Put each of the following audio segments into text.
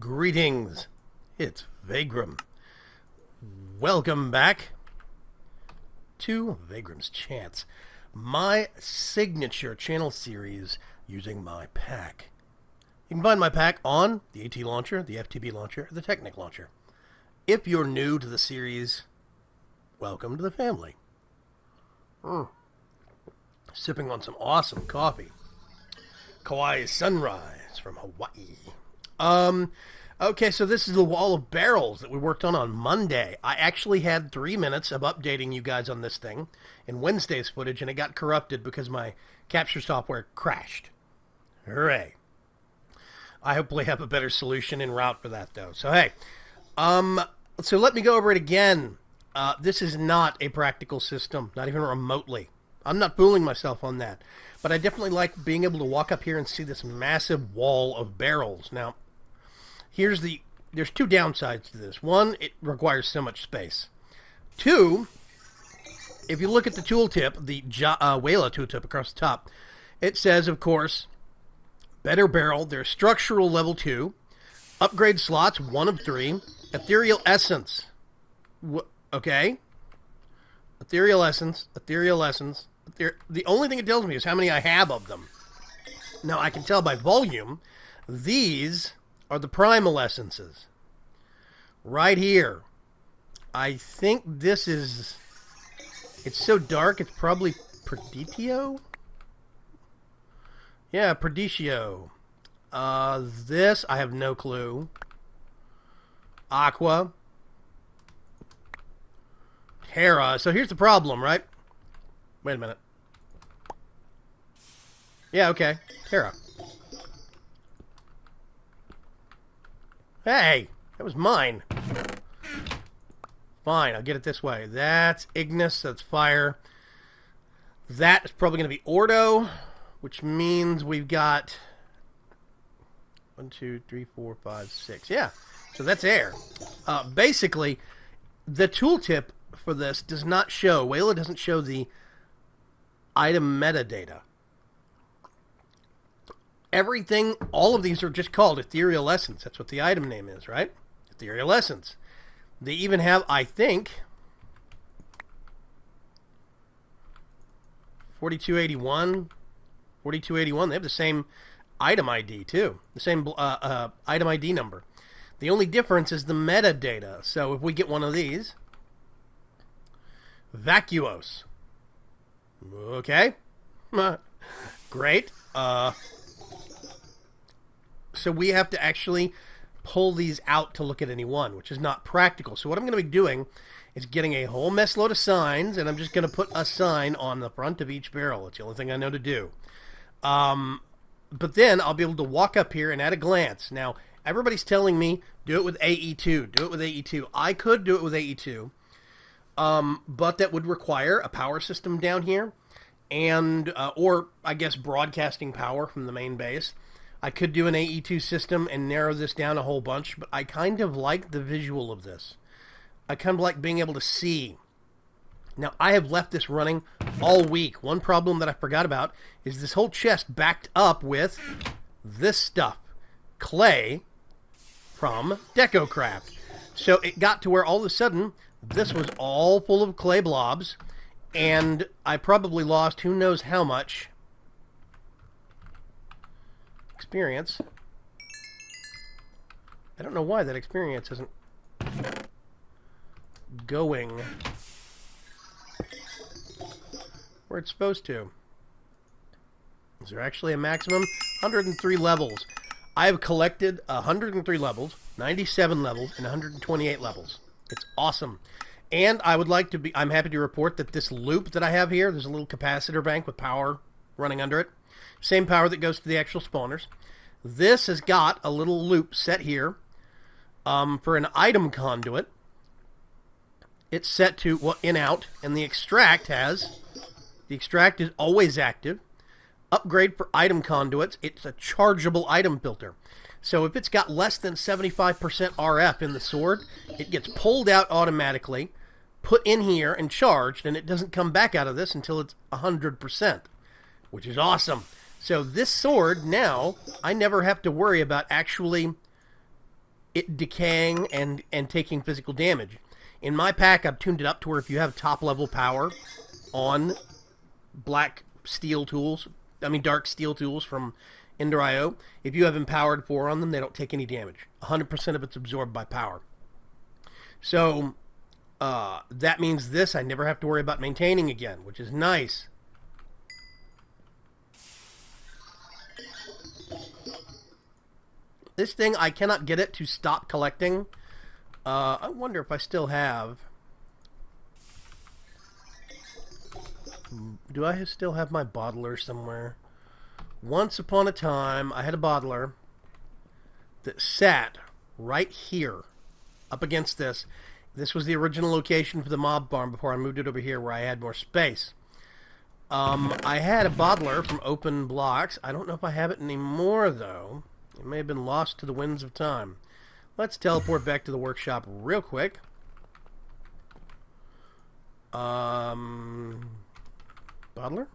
Greetings, it's Vaygrim. Welcome back to VAYGRIM'S Chance, my signature channel series using my pack. You can find my pack on the AT Launcher, the FTB Launcher, or the Technic Launcher. If you're new to the series, welcome to the family. Sipping on some awesome coffee. Kauai Sunrise from Hawaii. Okay, so this is the wall of barrels that we worked on Monday. I actually had 3 minutes of updating you guys on this thing in Wednesday's footage, and it got corrupted because my capture software crashed. Hooray. I hopefully have a better solution en route for that, though. So, hey, so let me go over it again. This is not a practical system, not even remotely. I'm not fooling myself on that. But I definitely like being able to walk up here and see this massive wall of barrels. Now, there's two downsides to this. One, it requires so much space. Two, if you look at the tooltip, the Wayla tooltip across the top, it says, of course, better barrel. There's structural level 2, upgrade slots 1 of 3, ethereal essence. Okay, ethereal essence. The only thing it tells me is how many I have of them. Now I can tell by volume. These are the primal essences. Right here. I think this is... It's so dark, it's probably Perditio? Yeah, Perditio. This, I have no clue. Aqua. Hera. So here's the problem, right? Wait a minute. Yeah, okay. Hera. Hey, that was mine. Fine, I'll get it this way. That's Ignis, that's fire. That is probably going to be Ordo, which means we've got 1, 2, 3, 4, 5, 6. Yeah, so that's air. Basically, the tooltip for this does not show, Wayla doesn't show the item metadata. Everything, all of these are just called Ethereal Essence. That's what the item name is, right? Ethereal Essence. They even have, I think, 4281. They have the same item ID, too. The same item ID number. The only difference is the metadata. So if we get one of these, Vacuos. Okay. Great. So we have to actually pull these out to look at any one, which is not practical. So what I'm going to be doing is getting a whole mess load of signs, and I'm just going to put a sign on the front of each barrel. It's the only thing I know to do. But then I'll be able to walk up here and at a glance. Now, everybody's telling me, do it with AE2. Do it with AE2. I could do it with AE2, but that would require a power system down here, and or, I guess, broadcasting power from the main base. I could do an AE2 system and narrow this down a whole bunch, but I kind of like the visual of this. I kind of like being able to see. Now, I have left this running all week. One problem that I forgot about is this whole chest backed up with this stuff. Clay from DecoCraft. So it got to where all of a sudden, this was all full of clay blobs, and I probably lost who knows how much experience. I don't know why that experience isn't going where it's supposed to. Is there actually a maximum? 103 levels. I have collected 103 levels, 97 levels, and 128 levels. It's awesome. And I would like to be, I'm happy to report that this loop that I have here, there's a little capacitor bank with power running under it. Same power that goes to the actual spawners. This has got a little loop set here for an item conduit. It's set to, well, in-out, and the extract is always active. Upgrade for item conduits, it's a chargeable item filter. So if it's got less than 75% RF in the sword, it gets pulled out automatically, put in here and charged, and it doesn't come back out of this until it's 100%, which is awesome. So this sword, now, I never have to worry about actually it decaying and taking physical damage. In my pack, I've tuned it up to where if you have top level power on dark steel tools from Ender.io, if you have empowered 4 on them, they don't take any damage. 100% of it's absorbed by power. So that means this I never have to worry about maintaining again, which is nice. This thing, I cannot get it to stop collecting. I wonder if I still have... Do I still have my bottler somewhere? Once upon a time, I had a bottler that sat right here, up against this. This was the original location for the mob farm before I moved it over here where I had more space. I had a bottler from Open Blocks. I don't know if I have it anymore, though. It may have been lost to the winds of time. Let's teleport back to the workshop real quick. Bottler?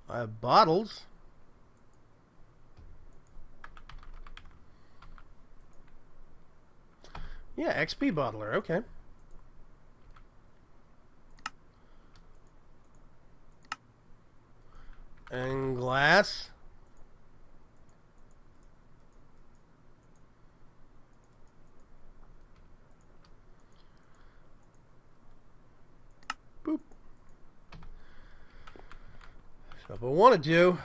I have bottles. Yeah, XP bottler, okay. And glass. Boop. So if I wanted to,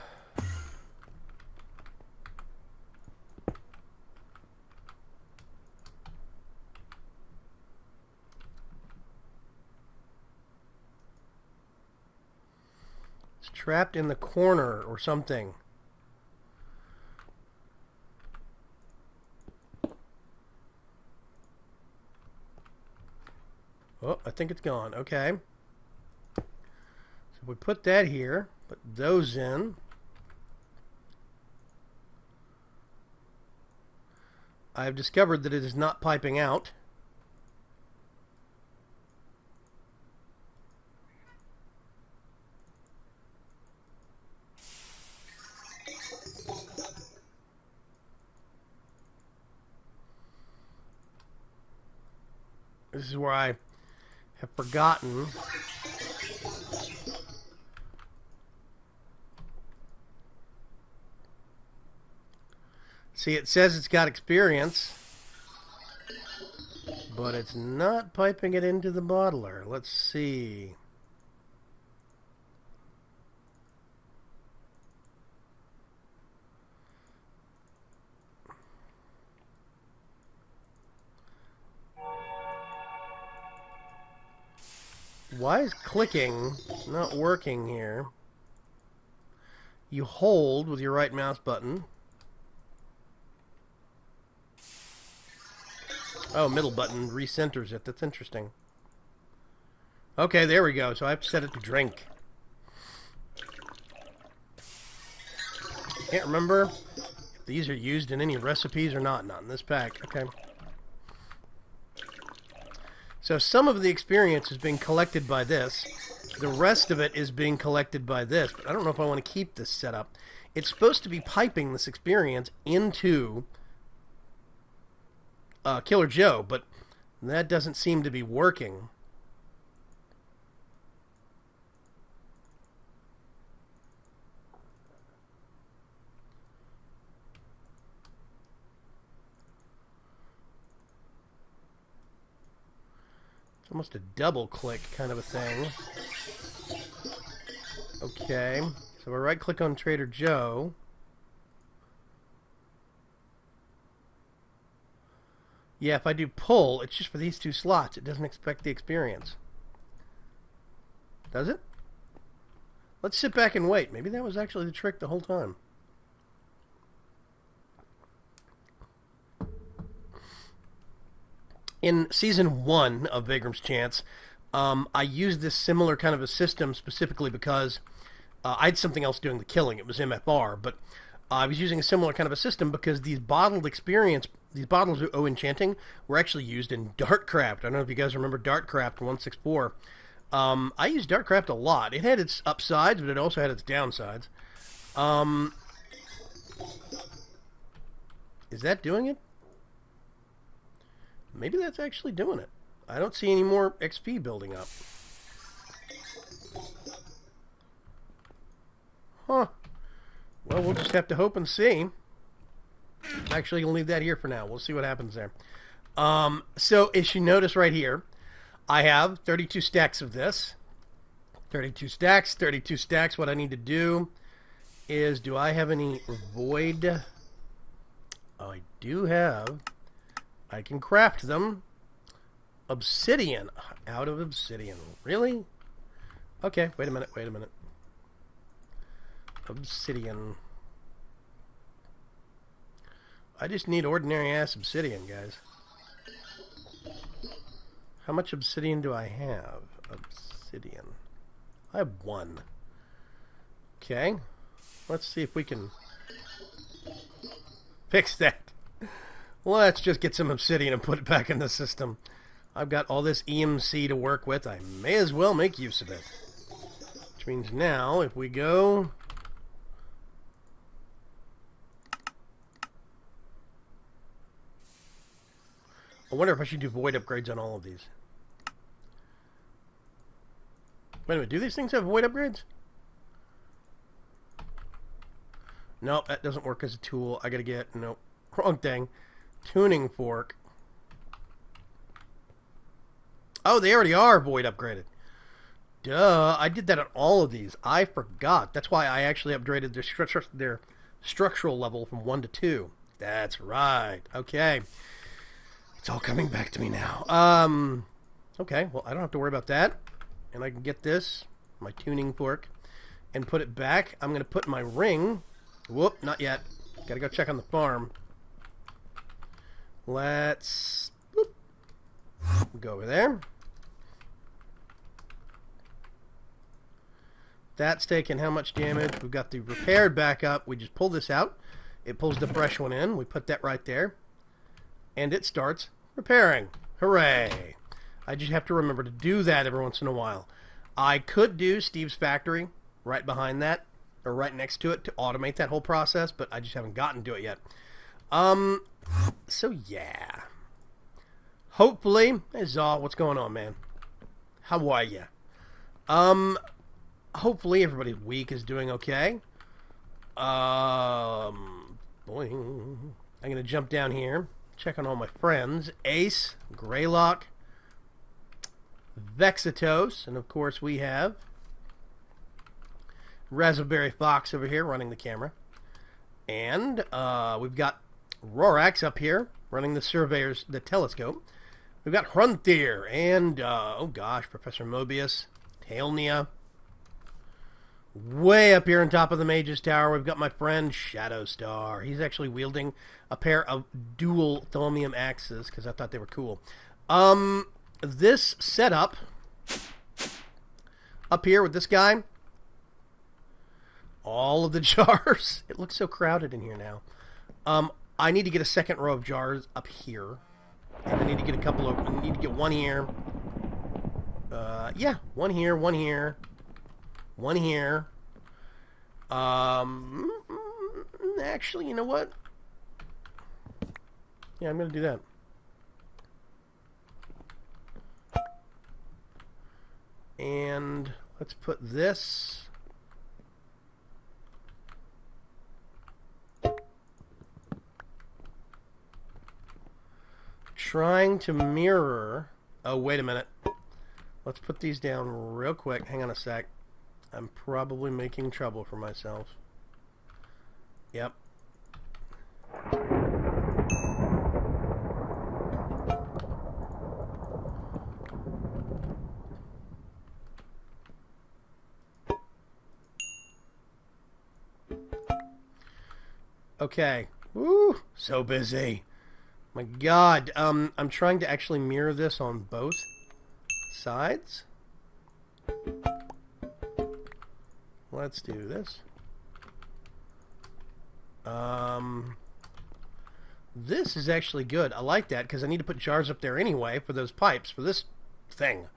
it's trapped in the corner or something. Oh, I think it's gone. Okay. So we put that here, put those in. I've discovered that it is not piping out. This is where I have forgotten. See, it says it's got experience, but it's not piping it into the bottler. Let's see. Why is clicking not working here? You hold with your right mouse button. Oh, middle button recenters it. That's interesting. Okay, there we go. So I have to set it to drink. Can't remember if these are used in any recipes or not. Not in this pack. Okay. So some of the experience is being collected by this. The rest of it is being collected by this. But I don't know if I want to keep this set up. It's supposed to be piping this experience into Killer Joe, but that doesn't seem to be working. It's almost a double click kind of a thing. Okay, so I right click on Trader Joe. Yeah, if I do pull, it's just for these 2 slots. It doesn't expect the experience. Does it? Let's sit back and wait. Maybe that was actually the trick the whole time. In Season 1 of VAYGRIM'S Chance, I used this similar kind of a system specifically because I had something else doing the killing. It was MFR, but I was using a similar kind of a system because these bottled experience, these bottles of enchanting were actually used in Dartcraft. I don't know if you guys remember Dartcraft 164. I used Dartcraft a lot. It had its upsides, but it also had its downsides. Is that doing it? maybe that's actually doing it. I don't see any more XP building up. Huh. Well, we'll just have to hope and see. Actually, I'm going to leave that here for now. We'll see what happens there. So, as you notice right here, I have 32 stacks of this. 32 stacks, 32 stacks. What I need to do is, do I have any void? Oh, I do have. I can craft them. Obsidian. Out of obsidian. Really? Okay, wait a minute, wait a minute. Obsidian. I just need ordinary ass obsidian, guys. How much obsidian do I have? Obsidian. I have 1. Okay. Let's see if we can fix that. Let's just get some obsidian and put it back in the system. I've got all this EMC to work with. I may as well make use of it. Which means now, if we go... I wonder if I should do void upgrades on all of these. Wait a minute, do these things have void upgrades? Nope, that doesn't work as a tool. I gotta get, nope, wrong thing. Tuning fork. Oh, they already are void upgraded. Duh, I did that on all of these. I forgot. That's why I actually upgraded their structural level from 1 to 2. That's right. Okay. It's all coming back to me now. Okay, well, I don't have to worry about that. And I can get this, my tuning fork, and put it back. I'm going to put my ring. Whoop, not yet. Got to go check on the farm. Let's go over there. That's taking how much damage? We've got the repaired back up. We just pull this out. It pulls the fresh one in. We put that right there. And it starts repairing. Hooray. I just have to remember to do that every once in a while. I could do Steve's factory right behind that, or right next to it, to automate that whole process, but I just haven't gotten to it yet. So yeah. Hopefully, hey Zaw, what's going on, man? How are ya? Hopefully everybody's week is doing okay. Boing. I'm gonna jump down here, check on all my friends. Ace, Greylock, Vexitose, and of course we have Raspberry Fox over here running the camera. And we've got Rorax up here running the telescope. We've got Hrunthir and, oh gosh, Professor Mobius, Tailnia. Way up here on top of the Mage's Tower, we've got my friend Shadowstar. He's actually wielding a pair of dual Thaumium axes, because I thought they were cool. This setup up here with this guy, all of the jars, it looks so crowded in here now. I need to get a second row of jars up here, and I need to get I need to get one here. Yeah, one here, one here, one here. Actually, you know what? Yeah, I'm gonna do that. And let's put this trying to mirror. Oh, wait a minute. Let's put these down real quick. Hang on a sec. I'm probably making trouble for myself. Yep. Okay. Woo! So busy. My God. I'm trying to actually mirror this on both sides. Let's do this. This is actually good. I like that because I need to put jars up there anyway for those pipes, for this thing.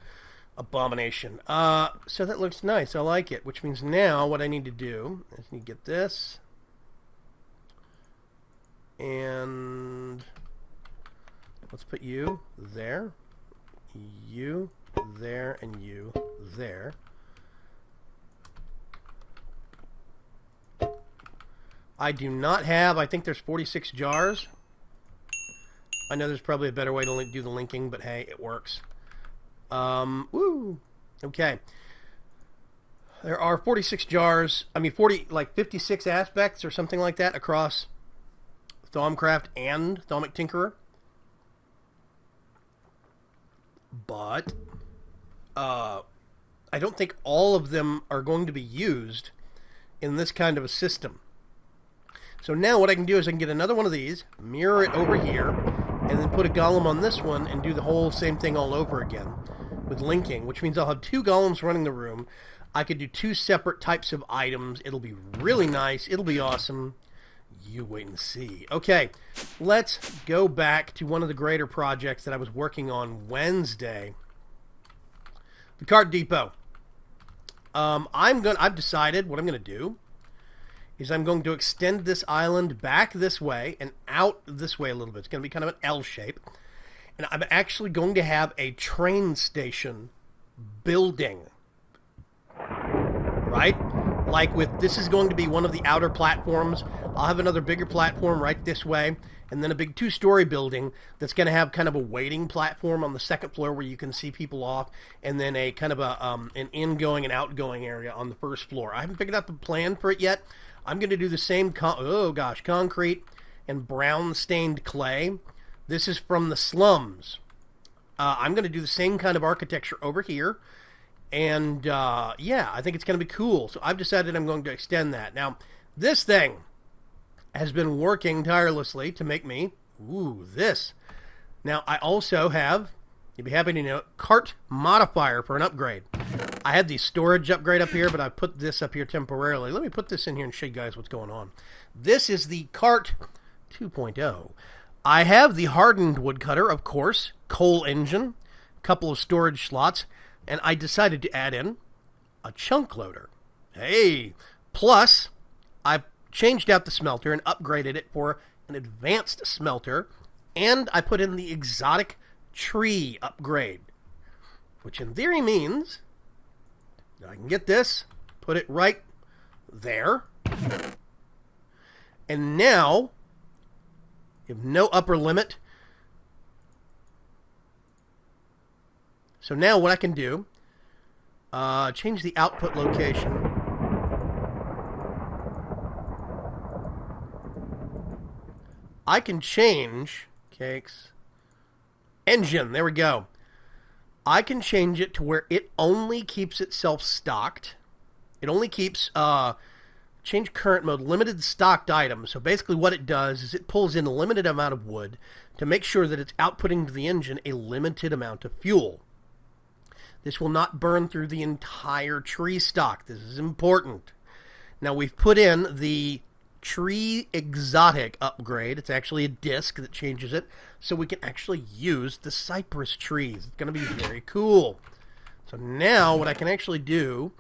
Abomination. So that looks nice. I like it. Which means now what I need to do is I need to get this. And Let's put you there, you there, and you there. I do not have, I think there's 46 jars. I know there's probably a better way to do the linking, but hey, it works. Woo! Okay. There are 46 jars, 56 aspects or something like that across Thaumcraft and Thaumic Tinkerer. But, I don't think all of them are going to be used in this kind of a system. So now what I can do is I can get another one of these, mirror it over here, and then put a golem on this one and do the whole same thing all over again with linking, which means I'll have 2 golems running the room. I could do 2 separate types of items. It'll be really nice. It'll be awesome. You wait and see. Okay, let's go back to one of the greater projects that I was working on Wednesday. The cart depot. I've decided what I'm going to do is I'm going to extend this island back this way and out this way a little bit. It's going to be kind of an L shape. And I'm actually going to have a train station building. Right? Like this is going to be one of the outer platforms. I'll have another bigger platform right this way. And then a big 2-story building that's going to have kind of a waiting platform on the second floor where you can see people off. And then a kind of an ingoing and outgoing area on the first floor. I haven't figured out the plan for it yet. I'm going to do the same, concrete and brown stained clay. This is from the slums. I'm going to do the same kind of architecture over here. And, yeah, I think it's going to be cool. So I've decided I'm going to extend that. Now, this thing has been working tirelessly to make me, this. Now, I also have, you'd be happy to know, cart modifier for an upgrade. I had the storage upgrade up here, but I put this up here temporarily. Let me put this in here and show you guys what's going on. This is the cart 2.0. I have the hardened woodcutter, of course, coal engine, a couple of storage slots, and I decided to add in a chunk loader. Hey! Plus, I changed out the smelter and upgraded it for an advanced smelter, and I put in the exotic tree upgrade, which in theory means that I can get this, put it right there, and now you have no upper limit. So now what I can do, change the output location. I can change, cakes, engine, there we go. I can change it to where it only keeps itself stocked. It only keeps, change current mode, limited stocked items. So basically what it does is it pulls in a limited amount of wood to make sure that it's outputting to the engine a limited amount of fuel. This will not burn through the entire tree stock. This is important. Now we've put in the tree exotic upgrade. It's actually a disc that changes it, so we can actually use the cypress trees. It's going to be very cool. So now what I can actually do,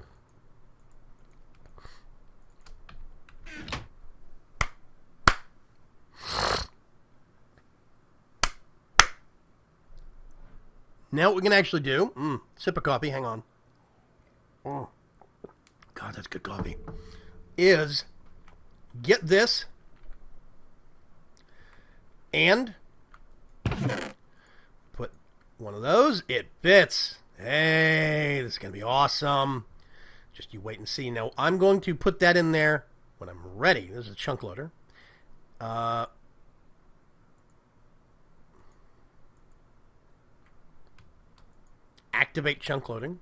now what we can actually do, sip of coffee, hang on. Oh, God, that's good coffee, is get this and put one of those. It fits. Hey, this is going to be awesome. Just you wait and see. Now, I'm going to put that in there when I'm ready. This is a chunk loader. Activate chunk loading.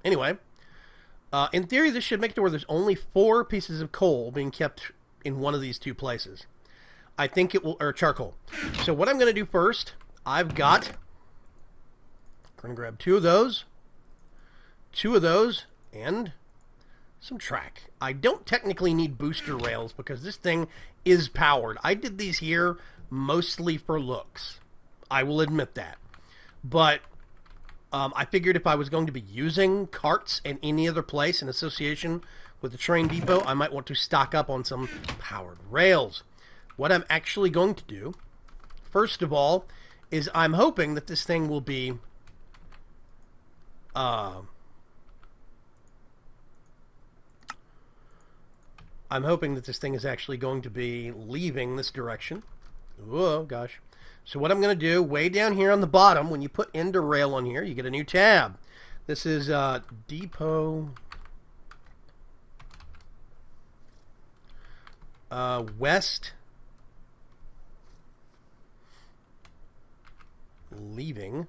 Anyway, in theory, this should make it to where there's only 4 pieces of coal being kept in one of these 2 places. I think it will, or charcoal. So what I'm going to do first, I'm going to grab 2 of those, and some track. I don't technically need booster rails because this thing is powered. I did these here mostly for looks. I will admit that. But I figured if I was going to be using carts in any other place in association with the train depot, I might want to stock up on some powered rails. What I'm actually going to do first of all, is I'm hoping that this thing will be... I'm hoping that this thing is actually going to be leaving this direction. Oh, gosh. So what I'm going to do, way down here on the bottom, when you put end rail on here, you get a new tab. This is Depot West leaving.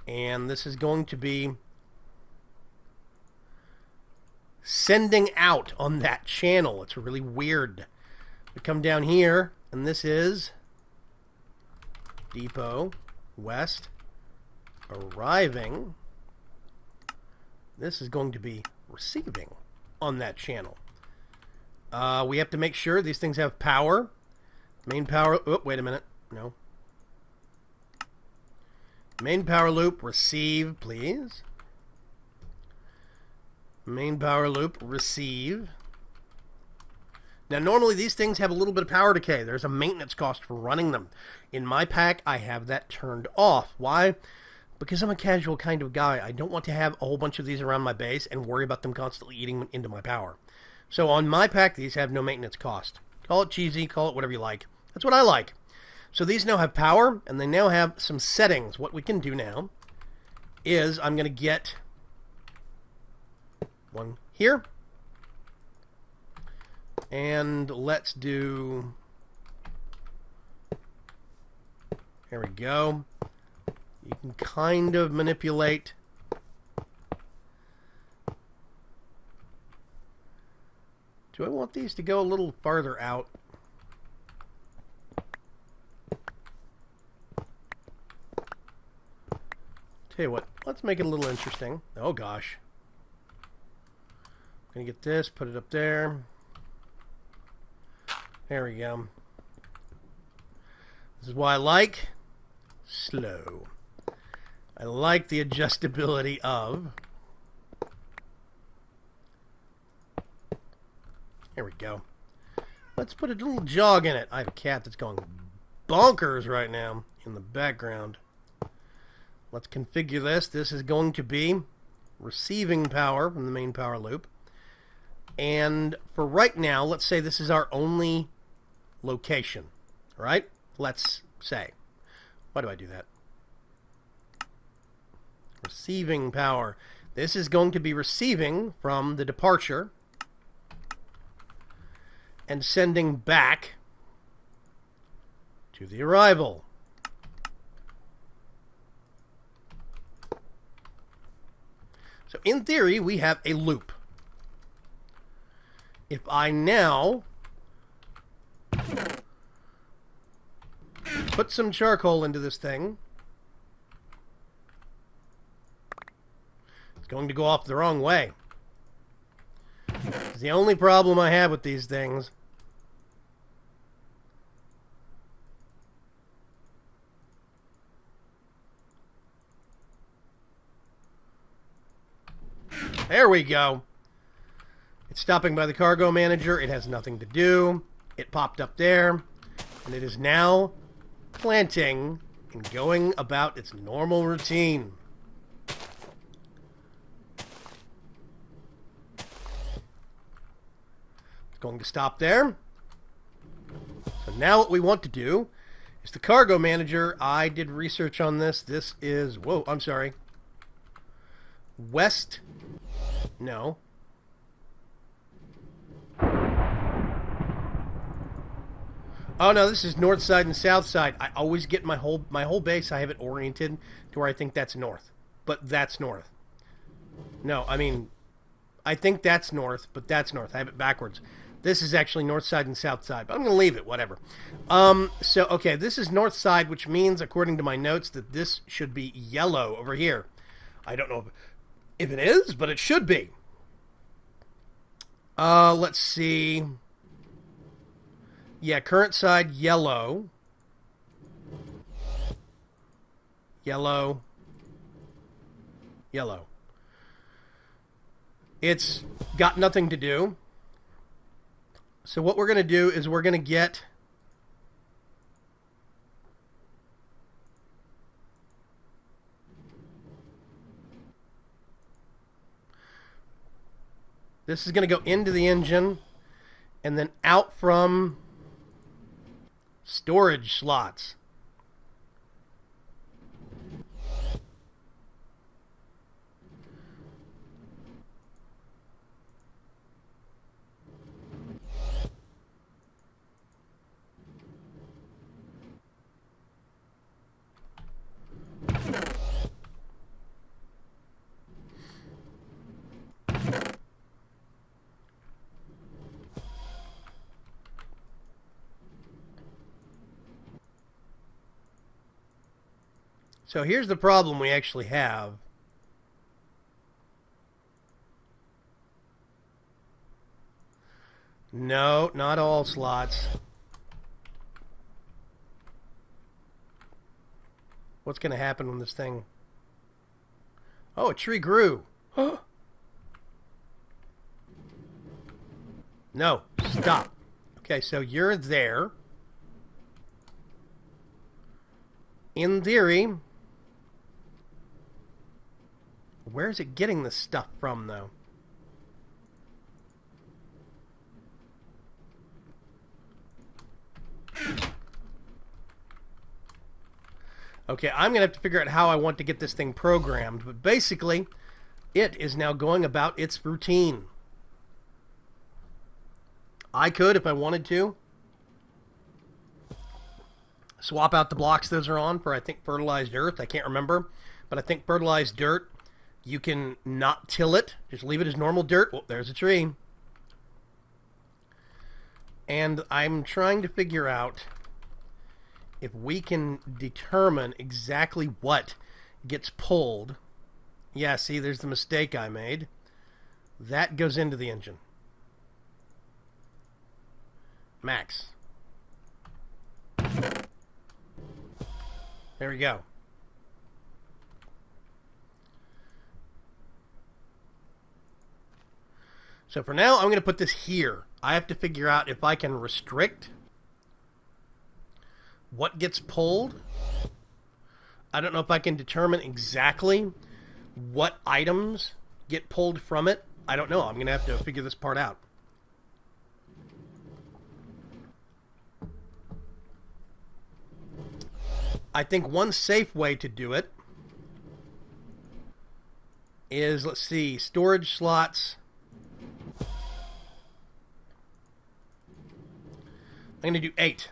And this is going to be sending out on that channel. It's really weird. We come down here, and this is Depot West arriving. This is going to be receiving on that channel. We have to make sure these things have power. Main power... Oh, wait a minute. No. Main power loop, receive, please. Main power loop, receive. Now, normally these things have a little bit of power decay. There's a maintenance cost for running them. In my pack, I have that turned off. Why? Because I'm a casual kind of guy. I don't want to have a whole bunch of these around my base and worry about them constantly eating into my power. So on my pack, these have no maintenance cost. Call it cheesy, call it whatever you like. That's what I like. So these now have power, and they now have some settings. What we can do now is I'm going to get one here. And let's do... There we go. You can kind of manipulate... Do I want these to go a little farther out? Tell you what, let's make it a little interesting. Oh gosh. I'm gonna get this, put it up there. There we go. This is why I like slow. I like the adjustability of... There we go. Let's put a little jog in it. I have a cat that's going bonkers right now in the background. Let's configure this. This is going to be receiving power from the main power loop. And for right now, let's say this is our only location. Right? Let's say. Why do I do that? Receiving power. This is going to be receiving from the departure and sending back to the arrival. So in theory, we have a loop. If I now put some charcoal into this thing, it's going to go off the wrong way. It's the only problem I have with these things. There we go. It's stopping by the cargo manager. It has nothing to do. It popped up there. And it is now planting and going about its normal routine. It's going to stop there. So now what we want to do is the cargo manager. I did research on this. This is... Whoa, I'm sorry. West... No. Oh no, this is north side and south side. I always get my whole base. I have it oriented to where I think that's north, but that's north. No, I mean, I think that's north, but that's north. I have it backwards. This is actually north side and south side, but I'm gonna leave it. Whatever. So okay, this is north side, which means, according to my notes, that this should be yellow over here. I don't know if it is, but it should be. Let's see. Yeah, current side, yellow. Yellow. Yellow. It's got nothing to do. So what we're going to do is we're going to get... This is going to go into the engine and then out from storage slots. So here's the problem we actually have. No, not all slots. What's going to happen when this thing... Oh, a tree grew. No, stop. Okay, so you're there. In theory... Where is it getting this stuff from, though? Okay, I'm going to have to figure out how I want to get this thing programmed. But basically, it is now going about its routine. I could, if I wanted to, swap out the blocks those are on for, I think, fertilized earth. I can't remember. But I think fertilized dirt... You can not till it. Just leave it as normal dirt. Oh, there's a tree. And I'm trying to figure out if we can determine exactly what gets pulled. Yeah, see, there's the mistake I made. That goes into the engine. Max. There we go. So for now, I'm going to put this here. I have to figure out if I can restrict what gets pulled. I don't know if I can determine exactly what items get pulled from it. I don't know. I'm going to have to figure this part out. I think one safe way to do it is, let's see, storage slots... I'm going to do 8.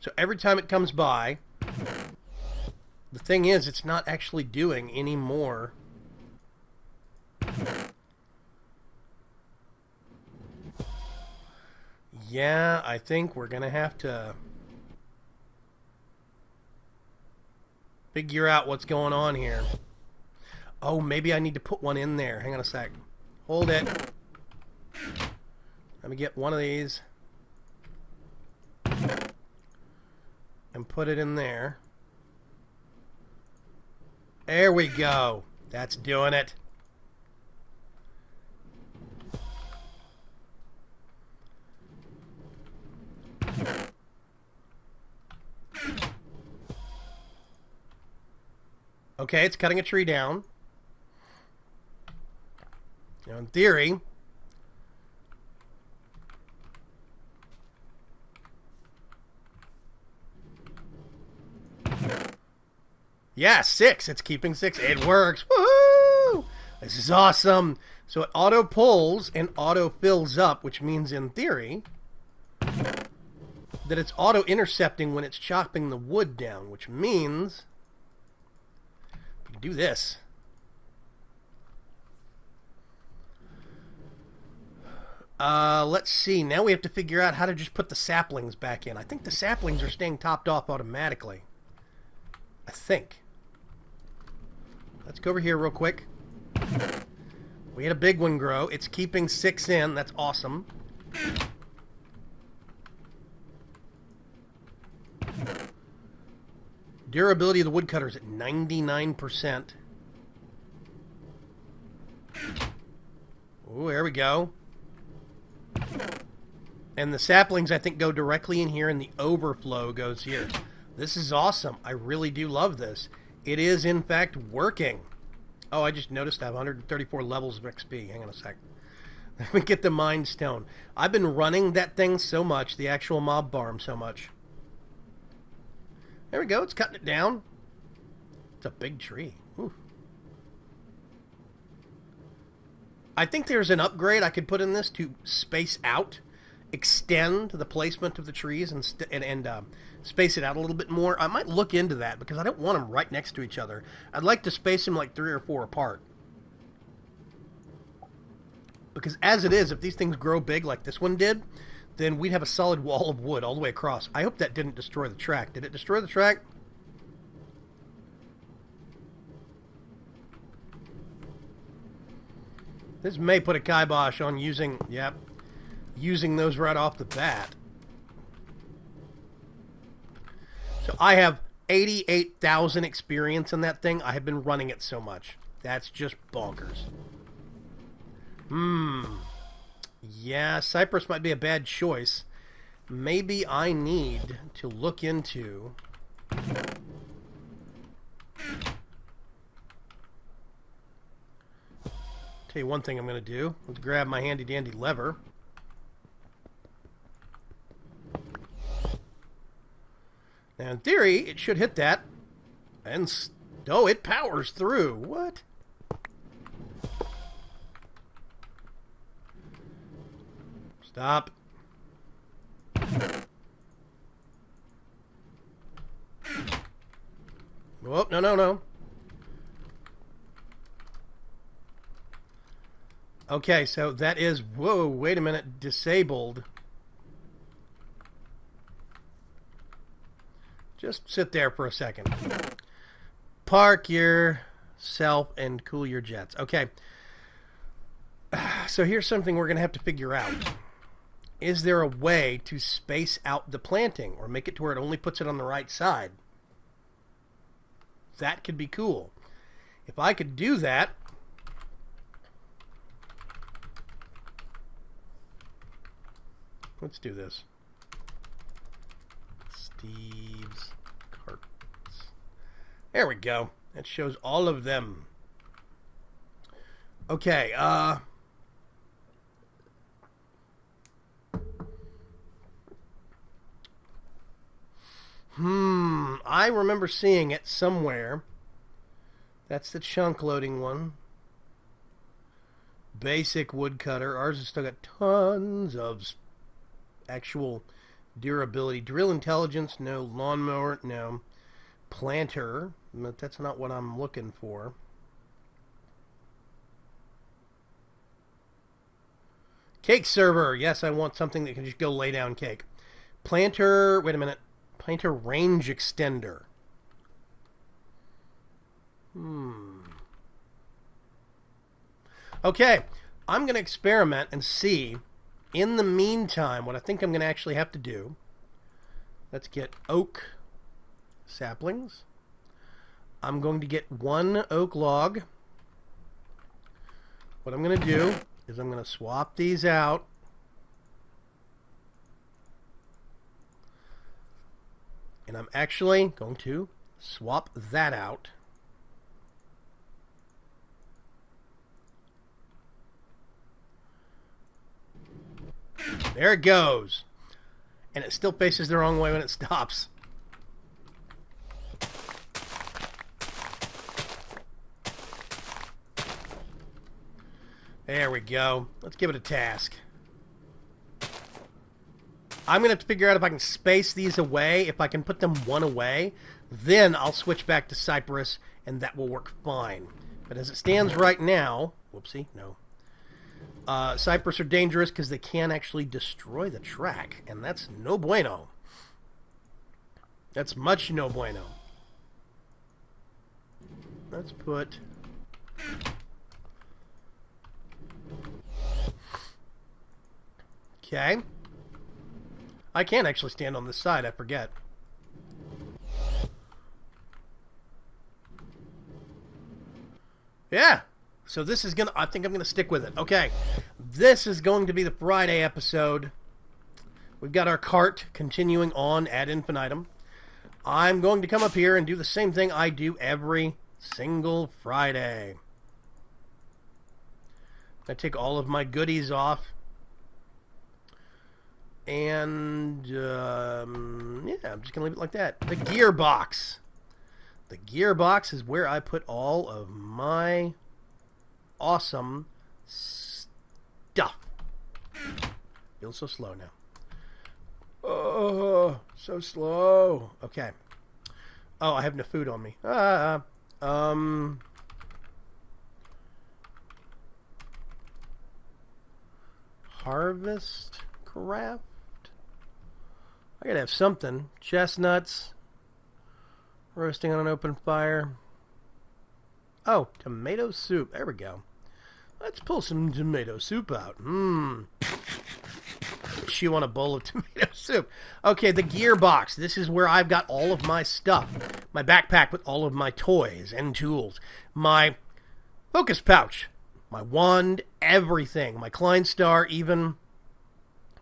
So every time it comes by, the thing is, it's not actually doing any more. Yeah, I think we're going to have to figure out what's going on here. Oh, maybe I need to put one in there. Hang on a sec. Hold it. Let me get one of these and put it in there. There we go. That's doing it. Okay, it's cutting a tree down. Now, in theory, yeah, 6. It's keeping 6. It works. Woohoo! This is awesome. So it auto pulls and auto fills up, which means in theory that it's auto intercepting when it's chopping the wood down, which means we can do this. Let's see. Now we have to figure out how to just put the saplings back in. I think the saplings are staying topped off automatically. I think. Let's go over here real quick. We had a big one grow. It's keeping 6 in. That's awesome. durability of the woodcutter is at 99%. Oh, there we go. And the saplings, I think, go directly in here, and the overflow goes here. This is awesome. I really do love this. It is, in fact, working. Oh, I just noticed I have 134 levels of XP. Hang on a sec. Let me get the Mind Stone. I've been running that thing so much, the actual mob farm so much. There we go. It's cutting it down. It's a big tree. Ooh. I think there's an upgrade I could put in this to space out, extend the placement of the trees, and space it out a little bit more. I might look into that because I don't want them right next to each other. I'd like to space them like 3 or 4 apart. Because as it is, if these things grow big like this one did, then we'd have a solid wall of wood all the way across. I hope that didn't destroy the track. Did it destroy the track? This may put a kibosh on using those right off the bat. So I have 88,000 experience in that thing. I have been running it so much. That's just bonkers. Yeah, Cypress might be a bad choice. Maybe I need to look into... Tell you one thing I'm going to do. Let's grab my handy-dandy lever. Now, in theory, it should hit that. And... oh, it powers through. What? Stop. Oh, no. Okay, so that is... whoa, wait a minute. Disabled. Just sit there for a second. Park yourself and cool your jets. Okay. So here's something we're going to have to figure out. Is there a way to space out the planting or make it to where it only puts it on the right side? That could be cool. If I could do that... let's do this. Steve's carts. There we go. That shows all of them. Okay, I remember seeing it somewhere. That's the chunk loading one. Basic woodcutter. Ours has still got tons of actual durability. Drill intelligence, no. Lawnmower, no. Planter, but that's not what I'm looking for. Cake server. Yes, I want something that can just go lay down cake. Planter, wait a minute. Planter range extender. Okay, I'm going to experiment and see. In the meantime, what I think I'm going to actually have to do, let's get oak saplings. I'm going to get 1 oak log. What I'm going to do is I'm going to swap these out. And I'm actually going to swap that out. There it goes. And it still faces the wrong way when it stops. There we go. Let's give it a task. I'm going to have to figure out if I can space these away. If I can put them one away, then I'll switch back to Cypress, and that will work fine. But as it stands right now... whoopsie, no. Cypress are dangerous because they can actually destroy the track, and that's no bueno. That's much no bueno. Let's put... okay. I can actually stand on this side, I forget. Yeah. So this is I think I'm gonna stick with it. Okay. This is going to be the Friday episode. We've got our cart continuing on ad infinitum. I'm going to come up here and do the same thing I do every single Friday. I take all of my goodies off. And, yeah, I'm just going to leave it like that. The gearbox. The gearbox is where I put all of my awesome stuff. Feels so slow now. Oh, so slow. Okay. Oh, I have no food on me. Harvest craft? I gotta have something. Chestnuts. Roasting on an open fire. Oh, tomato soup. There we go. Let's pull some tomato soup out. Chew on a bowl of tomato soup. Okay, the gearbox. This is where I've got all of my stuff. My backpack with all of my toys and tools. My focus pouch. My wand. Everything. My Klein Star, even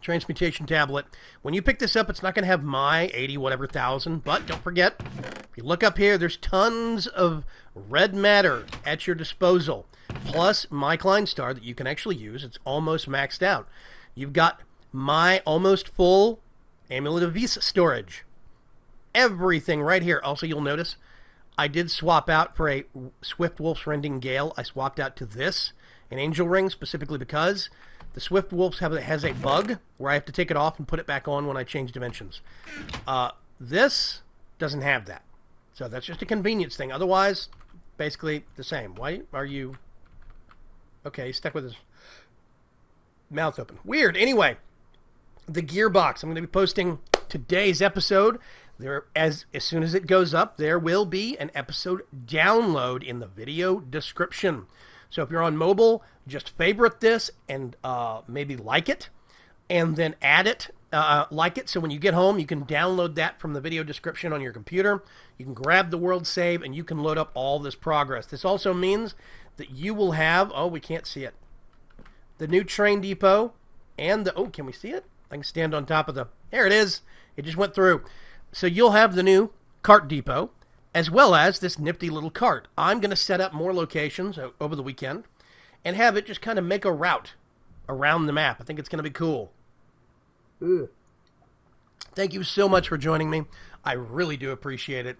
transmutation tablet. When you pick this up, it's not going to have my 80 whatever thousand, but don't forget, if you look up here, there's tons of red matter at your disposal, plus my Klein Star that you can actually use. It's almost maxed out. You've got my almost full Amulet of Visa storage. Everything right here. Also, you'll notice I did swap out for a Swift Wolf's Rending Gale. I swapped out to this, an Angel Ring, specifically because the Swift Wolf's has a bug where I have to take it off and put it back on when I change dimensions. This doesn't have that. So that's just a convenience thing. Otherwise, basically the same. Why are you... Okay, he's stuck with his mouth open. Weird. Anyway, the gearbox. I'm going to be posting today's episode. As soon as it goes up, there will be an episode download in the video description. So if you're on mobile, just favorite this and maybe like it, and then add it, like it. So when you get home, you can download that from the video description on your computer. You can grab the world save, and you can load up all this progress. This also means that you will have, oh, we can't see it, the new train depot, and the, oh, can we see it? I can stand on top of the, there it is. It just went through. So you'll have the new cart depot, as well as this nifty little cart. I'm going to set up more locations over the weekend and have it just kind of make a route around the map. I think it's going to be cool. Ugh. Thank you so much for joining me. I really do appreciate it.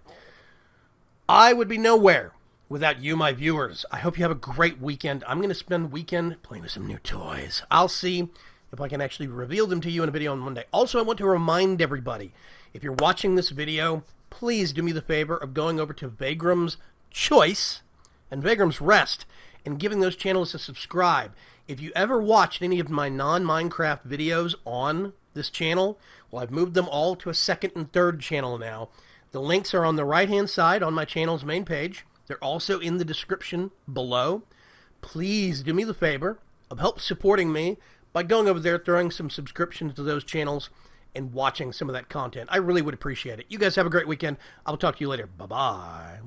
I would be nowhere without you, my viewers. I hope you have a great weekend. I'm going to spend the weekend playing with some new toys. I'll see if I can actually reveal them to you in a video on Monday. Also, I want to remind everybody, if you're watching this video, please do me the favor of going over to VAYGRIM'S Choice and VAYGRIM'S Rest and giving those channels a subscribe. If you ever watched any of my non-Minecraft videos on this channel, well, I've moved them all to a second and third channel now. The links are on the right-hand side on my channel's main page. They're also in the description below. Please do me the favor of help supporting me by going over there, throwing some subscriptions to those channels, and watching some of that content. I really would appreciate it. You guys have a great weekend. I'll talk to you later. Bye-bye.